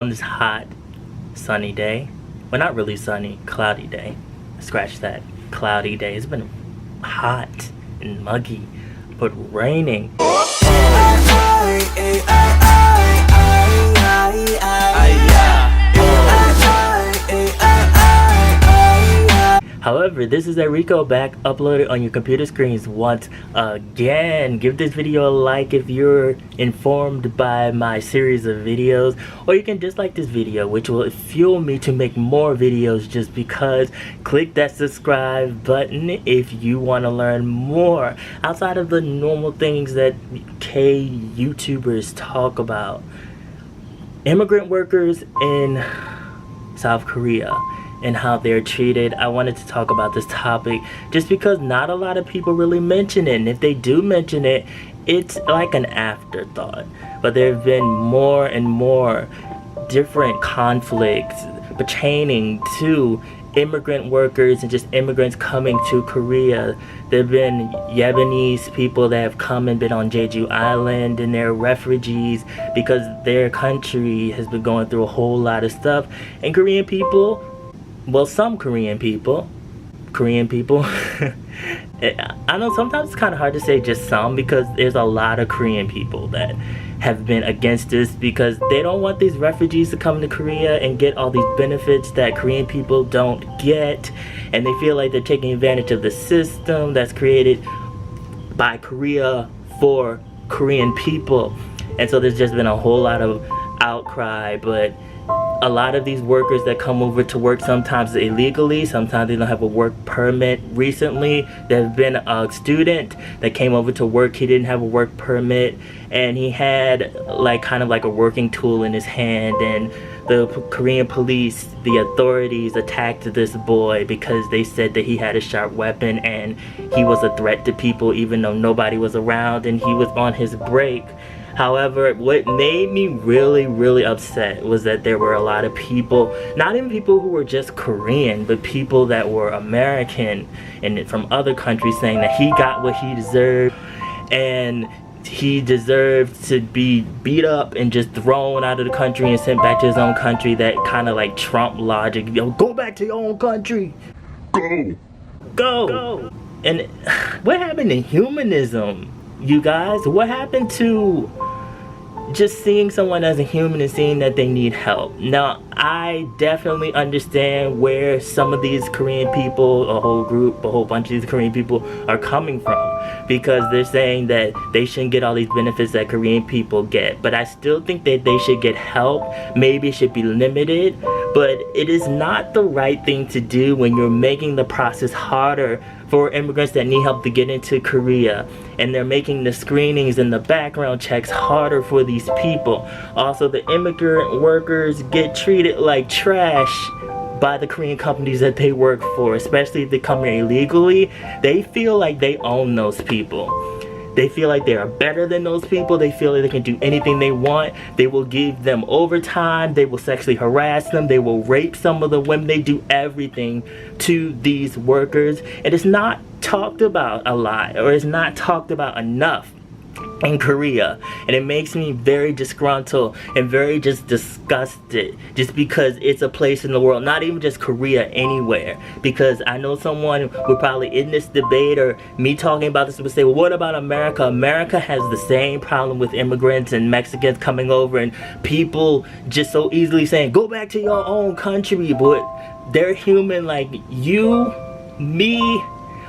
On this hot, sunny day. Well, not really sunny, cloudy day. Scratch that. Cloudy day. It's been hot and muggy, but raining. However, this is Erico back uploaded on your computer screens once again. Give this video a like if you're informed by my series of videos, or you can dislike this video, which will fuel me to make more videos just because. Click that subscribe button if you want to learn more outside of the normal things that K YouTubers talk about. Immigrant workers in South Korea and how they're treated. I wanted to talk about this topic just because not a lot of people really mention it, and if they do mention it, it's like an afterthought. But there have been more and more different conflicts pertaining to immigrant workers and just immigrants coming to Korea. There have been Lebanese people that have come and been on Jeju Island, and they're refugees because their country has been going through a whole lot of stuff. And Korean people, well, some Korean people, I know sometimes it's kind of hard to say just some, because there's a lot of Korean people that have been against this because they don't want these refugees to come to Korea and get all these benefits that Korean people don't get, and they feel like they're taking advantage of the system that's created by Korea for Korean people. And so there's just been a whole lot of outcry. But a lot of these workers that come over to work, sometimes illegally, sometimes they don't have a work permit. Recently, there's been a student that came over to work. He didn't have a work permit, and he had kind of like a working tool in his hand, and the Korean police, the authorities, attacked this boy because they said that he had a sharp weapon and he was a threat to people even though nobody was around and he was on his break. However, what made me really upset was that there were a lot of people, not even people who were just Korean, but people that were American and from other countries, saying that he got what he deserved and he deserved to be beat up and just thrown out of the country and sent back to his own country. That kind of like Trump logic, yo, go back to your own country. Go. And what happened to humanism, you guys? What happened to just seeing someone as a human and seeing that they need help? Now, I definitely understand where some of these Korean people, a whole bunch of these Korean people are coming from, because they're saying that they shouldn't get all these benefits that Korean people get. But I still think that they should get help. Maybe it should be limited, but it is not the right thing to do when you're making the process harder for immigrants that need help to get into Korea, and they're making the screenings and the background checks harder for these people. Also, the immigrant workers get treated like trash by the Korean companies that they work for, especially if they come here illegally. They feel like they own those people. They feel like they are better than those people. They feel like they can do anything they want. They will give them overtime. They will sexually harass them. They will rape some of the women. They do everything to these workers. And it's not talked about a lot, or it's not talked about enough in Korea, and it makes me very disgruntled and very just disgusted, just because it's a place in the world, not even just Korea, anywhere. Because I know someone would probably in this debate or me talking about this would say, well, what about America? America has the same problem with immigrants and Mexicans coming over and people just so easily saying, go back to your own country. But they're human like you, me,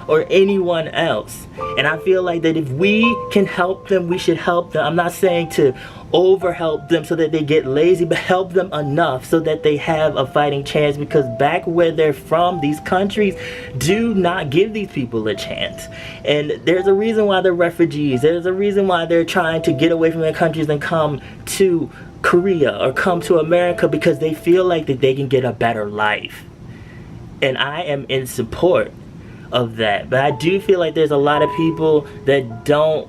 or anyone else. And I feel like that if we can help them, we should help them. I'm not saying to over help them so that they get lazy, but help them enough so that they have a fighting chance, because back where they're from, these countries do not give these people a chance. And there's a reason why they're refugees. There's a reason why they're trying to get away from their countries and come to Korea or come to America, because they feel like that they can get a better life. And I am in support of that. But I do feel like there's a lot of people that don't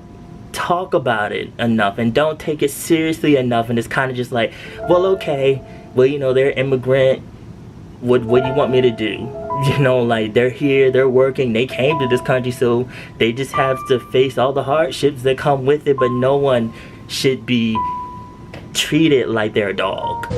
talk about it enough and don't take it seriously enough, and it's kind of just like, well, okay, well, you know, they're immigrant, what do you want me to do? You know, like, they're here, they're working, they came to this country, so they just have to face all the hardships that come with it. But no one should be treated like they're a dog.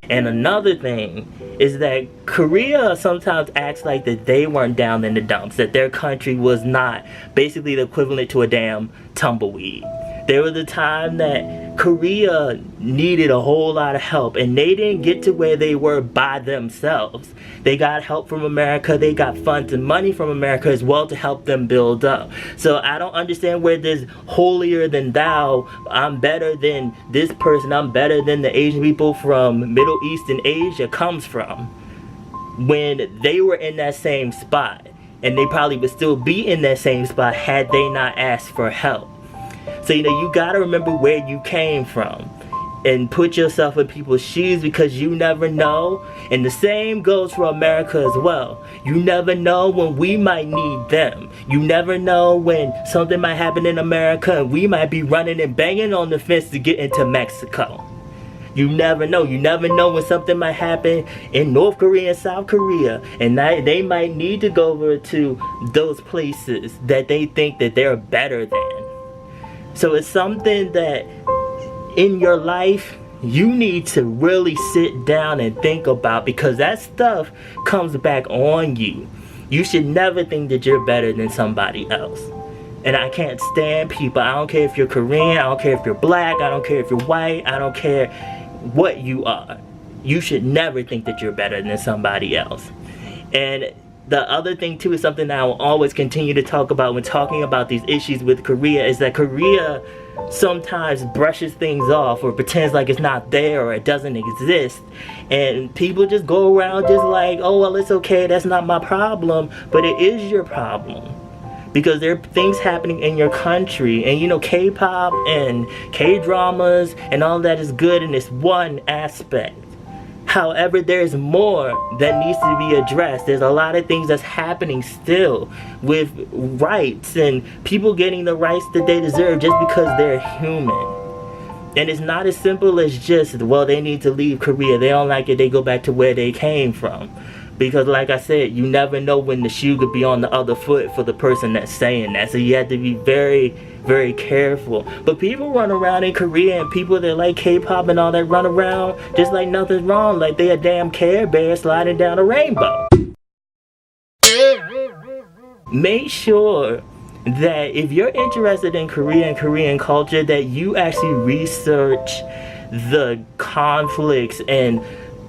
And another thing is that Korea sometimes acts like that they weren't down in the dumps, that their country was not basically the equivalent to a damn tumbleweed. There was a time that Korea needed a whole lot of help, and they didn't get to where they were by themselves. They got help from America, they got funds and money from America as well to help them build up. So I don't understand where this holier than thou, I'm better than this person, I'm better than the Asian people from Middle East and Asia comes from, when they were in that same spot. And they probably would still be in that same spot had they not asked for help. So, you know, you gotta remember where you came from and put yourself in people's shoes, because you never know. And the same goes for America as well. You never know when we might need them. You never know when something might happen in America and we might be running and banging on the fence to get into Mexico. You never know. You never know when something might happen in North Korea and South Korea, and they might need to go over to those places that they think that they're better than. So it's something that in your life you need to really sit down and think about, because that stuff comes back on you. You should never think that you're better than somebody else. And I can't stand people. I don't care if you're Korean, I don't care if you're black, I don't care if you're white, I don't care what you are. You should never think that you're better than somebody else. And the other thing too is something that I will always continue to talk about when talking about these issues with Korea, is that Korea sometimes brushes things off or pretends like it's not there or it doesn't exist, and people just go around just like, oh well, it's okay, that's not my problem. But it is your problem, because there are things happening in your country. And you know, K-pop and K-dramas and all that is good in this one aspect. However, there's more that needs to be addressed. There's a lot of things that's happening still with rights and people getting the rights that they deserve just because they're human. And it's not as simple as just, well, they need to leave Korea, they don't like it, they go back to where they came from. Because like I said, you never know when the shoe could be on the other foot for the person that's saying that. So you have to be very, very careful. But people run around in Korea, and people that like K-pop and all that run around just like nothing's wrong, like they a damn Care Bear sliding down a rainbow. Make sure that if you're interested in Korea and Korean culture, that you actually research the conflicts and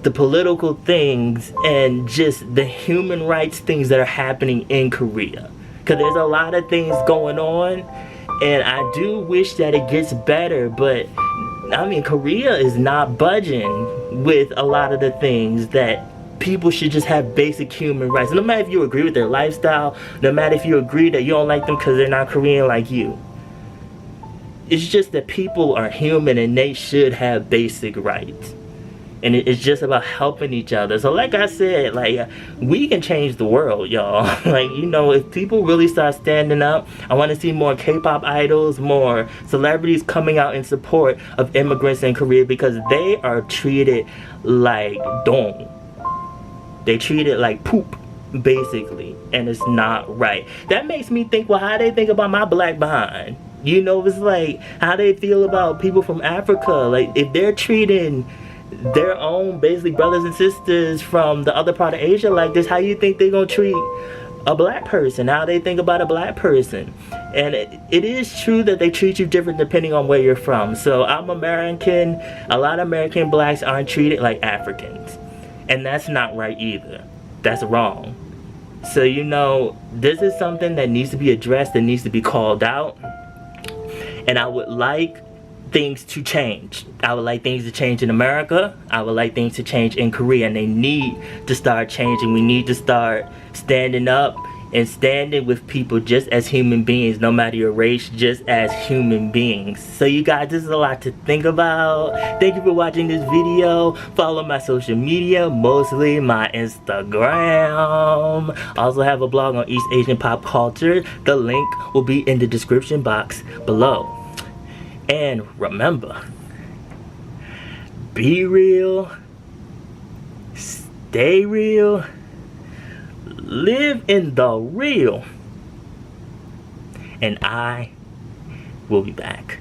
the political things and just the human rights things that are happening in Korea. Because there's a lot of things going on, and I do wish that it gets better, but I mean, Korea is not budging with a lot of the things that people should just have basic human rights. No matter if you agree with their lifestyle, no matter if you agree that you don't like them because they're not Korean like you. It's just that people are human and they should have basic rights. And it's just about helping each other. So like I said, like, we can change the world, y'all. Like, you know, if people really start standing up, I want to see more K-pop idols, more celebrities coming out in support of immigrants in Korea, because they are treated like dong. They treat it like poop, basically, and it's not right. That makes me think, well, how they think about my black behind? You know, it's like how they feel about people from Africa. Like, if they're treating their own basically brothers and sisters from the other part of Asia like this, how you think they're gonna treat a black person? How they think about a black person? And it is true that they treat you different depending on where you're from. So I'm American. A lot of American blacks aren't treated like Africans, and that's not right either. That's wrong. So, you know, this is something that needs to be addressed, that needs to be called out. And I would like things to change. I would like things to change in America. I would like things to change in Korea, and they need to start changing. We need to start standing up and standing with people just as human beings, no matter your race, just as human beings. So you guys, this is a lot to think about. Thank you for watching this video. Follow my social media, mostly my Instagram. I also have a blog on East Asian pop culture. The link will be in the description box below. And remember, be real, stay real, live in the real, and I will be back.